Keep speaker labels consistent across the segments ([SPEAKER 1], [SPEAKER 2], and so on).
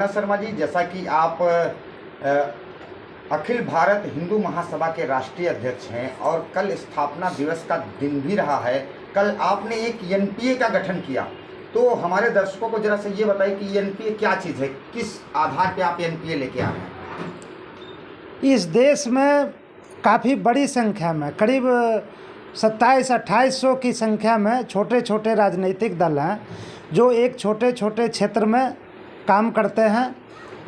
[SPEAKER 1] मुन्ना शर्मा जी, जैसा कि आप अखिल भारत हिंदू महासभा के राष्ट्रीय अध्यक्ष हैं और कल स्थापना दिवस का दिन भी रहा है, कल आपने एक एनपीए का गठन किया, तो हमारे दर्शकों को जरा से ये बताइए कि एनपीए क्या चीज़ है, किस आधार पे आप एनपीए लेके आ रहे हैं?
[SPEAKER 2] इस देश में काफ़ी बड़ी संख्या में करीब 2700-2800 की संख्या में छोटे छोटे राजनीतिक दल हैं जो एक छोटे छोटे क्षेत्र में काम करते हैं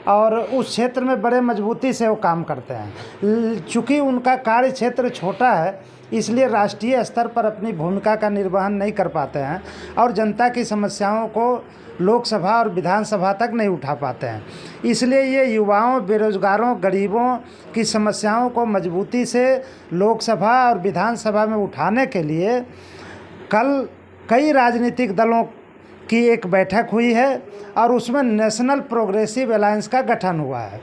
[SPEAKER 2] और उस क्षेत्र में बड़े मजबूती से वो काम करते हैं। चूँकि उनका कार्य क्षेत्र छोटा है इसलिए राष्ट्रीय स्तर पर अपनी भूमिका का निर्वहन नहीं कर पाते हैं और जनता की समस्याओं को लोकसभा और विधानसभा तक नहीं उठा पाते हैं। इसलिए ये युवाओं, बेरोजगारों, गरीबों की समस्याओं को मजबूती से लोकसभा और विधानसभा में उठाने के लिए कल कई राजनीतिक दलों की एक बैठक हुई है और उसमें नेशनल प्रोग्रेसिव अलायंस का गठन हुआ है।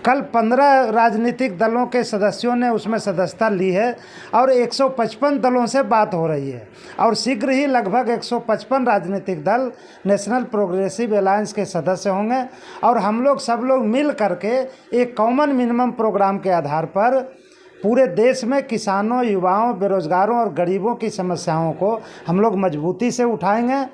[SPEAKER 2] कल 15 राजनीतिक दलों के सदस्यों ने उसमें सदस्यता ली है और 155 दलों से बात हो रही है और शीघ्र ही लगभग 155 राजनीतिक दल नेशनल प्रोग्रेसिव अलायंस के सदस्य होंगे और हम लोग सब लोग मिल करके एक कॉमन मिनिमम प्रोग्राम के आधार पर पूरे देश में किसानों, युवाओं, बेरोजगारों और गरीबों की समस्याओं को हम लोग मजबूती से उठाएंगे।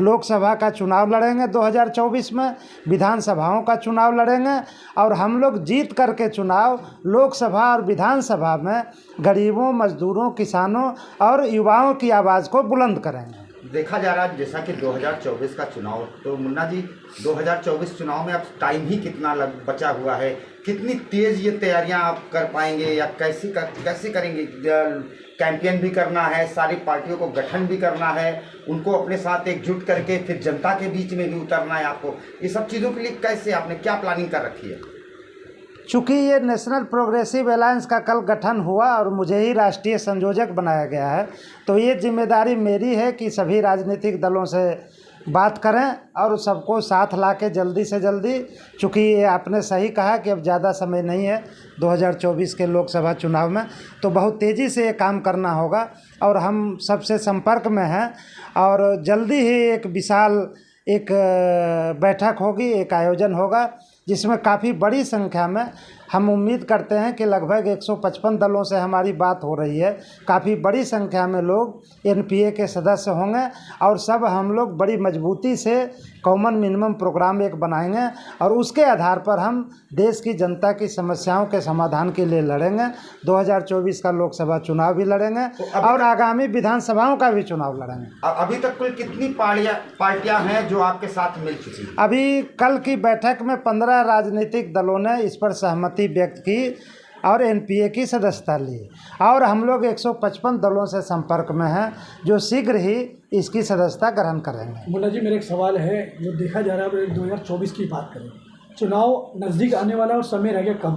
[SPEAKER 2] लोकसभा का चुनाव लड़ेंगे 2024 में, विधानसभाओं का चुनाव लड़ेंगे और हम लोग जीत करके चुनाव लोकसभा और विधानसभा में गरीबों, मजदूरों, किसानों और युवाओं की आवाज़ को बुलंद करेंगे।
[SPEAKER 1] देखा जा रहा है जैसा कि 2024 का चुनाव, तो मुन्ना जी 2024 चुनाव में अब टाइम ही कितना बचा हुआ है, कितनी तेज़ ये तैयारियां आप कर पाएंगे या कैसे करेंगे? कैंपेन भी करना है, सारी पार्टियों को गठन भी करना है, उनको अपने साथ एकजुट करके फिर जनता के बीच में भी उतरना है आपको, ये सब चीज़ों के लिए कैसे आपने क्या प्लानिंग कर रखी है?
[SPEAKER 2] चूँकि ये नेशनल प्रोग्रेसिव अलायंस का कल गठन हुआ और मुझे ही राष्ट्रीय संयोजक बनाया गया है, तो ये जिम्मेदारी मेरी है कि सभी राजनीतिक दलों से बात करें और सबको साथ ला के जल्दी से जल्दी, चूँकि ये आपने सही कहा कि अब ज़्यादा समय नहीं है 2024 के लोकसभा चुनाव में, तो बहुत तेज़ी से ये काम करना होगा और हम सबसे संपर्क में हैं और जल्दी ही एक विशाल एक बैठक होगी, एक आयोजन होगा जिसमें काफ़ी बड़ी संख्या में हम उम्मीद करते हैं कि लगभग 155 दलों से हमारी बात हो रही है। काफ़ी बड़ी संख्या में लोग एनपीए के सदस्य होंगे और सब हम लोग बड़ी मजबूती से कॉमन मिनिमम प्रोग्राम एक बनाएंगे और उसके आधार पर हम देश की जनता की समस्याओं के समाधान के लिए लड़ेंगे। 2024 का लोकसभा चुनाव भी लड़ेंगे और आगामी विधानसभाओं का भी चुनाव लड़ेंगे।
[SPEAKER 1] अभी तक कुल कितनी पार्टियां हैं जो आपके साथ मिल चुकी हैं?
[SPEAKER 2] अभी कल की बैठक में 15 राजनीतिक दलों ने इस पर सहमति व्यक्त की और एनपीए की सदस्यता ली और हम लोग 155 दलों से संपर्क में हैं जो शीघ्र ही इसकी सदस्यता ग्रहण करेंगे।
[SPEAKER 3] मुन्ना जी, मेरा एक सवाल है, जो देखा जा रहा है 2024 की बात करें, चुनाव नज़दीक आने वाला और समय रह गया कम,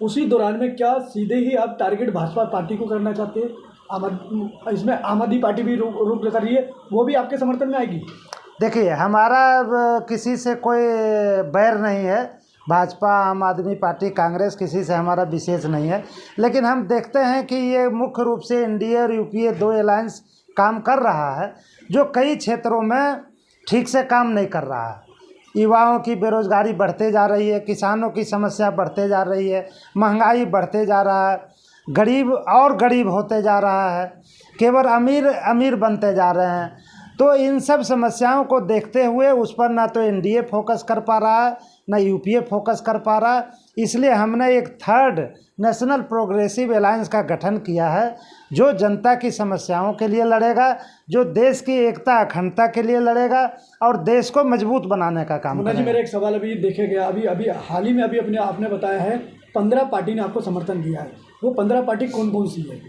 [SPEAKER 3] उसी दौरान में क्या सीधे ही आप टारगेट भाजपा पार्टी को करना चाहते हैं? इसमें आम आदमी पार्टी भी रुक कर रही है, वो भी आपके समर्थन में आएगी?
[SPEAKER 2] देखिए, हमारा किसी से कोई बैर नहीं है, भाजपा, आम आदमी पार्टी, कांग्रेस, किसी से हमारा विशेष नहीं है, लेकिन हम देखते हैं कि ये मुख्य रूप से एनडीए और यूपीए 2 अलायंस काम कर रहा है जो कई क्षेत्रों में ठीक से काम नहीं कर रहा है। युवाओं की बेरोजगारी बढ़ते जा रही है, किसानों की समस्या बढ़ते जा रही है, महंगाई बढ़ते जा रहा है, गरीब और गरीब होते जा रहा है, केवल अमीर अमीर बनते जा रहे हैं। तो इन सब समस्याओं को देखते हुए उस पर ना तो एनडीए फोकस कर पा रहा है, ना यूपीए फोकस कर पा रहा है, इसलिए हमने एक थर्ड नेशनल प्रोग्रेसिव अलायंस का गठन किया है जो जनता की समस्याओं के लिए लड़ेगा, जो देश की एकता अखंडता के लिए लड़ेगा और देश को मजबूत बनाने का काम करेगा।
[SPEAKER 3] जी, मेरा एक सवाल अभी देखे गया, अभी हाल ही में अपने आपने बताया है 15 पार्टी ने आपको समर्थन दिया है, वो 15 पार्टी कौन कौन सी है?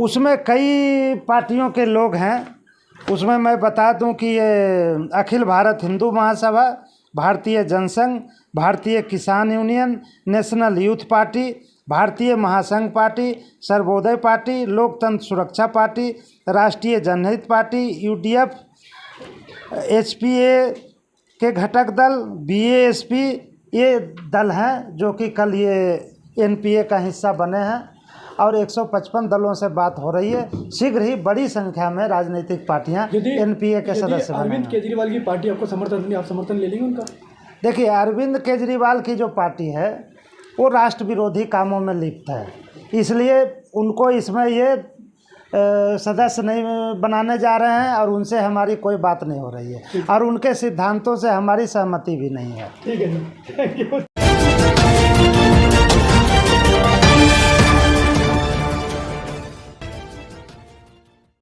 [SPEAKER 2] उसमें कई पार्टियों के लोग हैं। उसमें मैं बता दूं कि ये अखिल भारत हिंदू महासभा, भारतीय जनसंघ, भारतीय किसान यूनियन, नेशनल यूथ पार्टी, भारतीय महासंघ पार्टी, सर्वोदय पार्टी, लोकतंत्र सुरक्षा पार्टी, राष्ट्रीय जनहित पार्टी, यूडीएफ, एचपीए के घटक दल, बीएएसपी, ये दल हैं जो कि कल ये एनपीए का हिस्सा बने हैं और 155 दलों से बात हो रही है। शीघ्र ही बड़ी संख्या में राजनीतिक पार्टियां एनपीए के सदस्य बनेंगे।
[SPEAKER 3] अरविंद केजरीवाल की पार्टी आपको समर्थन देंगे, आप समर्थन ले लेंगे उनका?
[SPEAKER 2] देखिए, अरविंद केजरीवाल की जो पार्टी है वो राष्ट्र विरोधी कामों में लिप्त है, इसलिए उनको इसमें ये सदस्य नहीं बनाने जा रहे हैं और उनसे हमारी कोई बात नहीं हो रही है और उनके सिद्धांतों से हमारी सहमति भी नहीं है।
[SPEAKER 3] ठीक है जी, थैंक यू।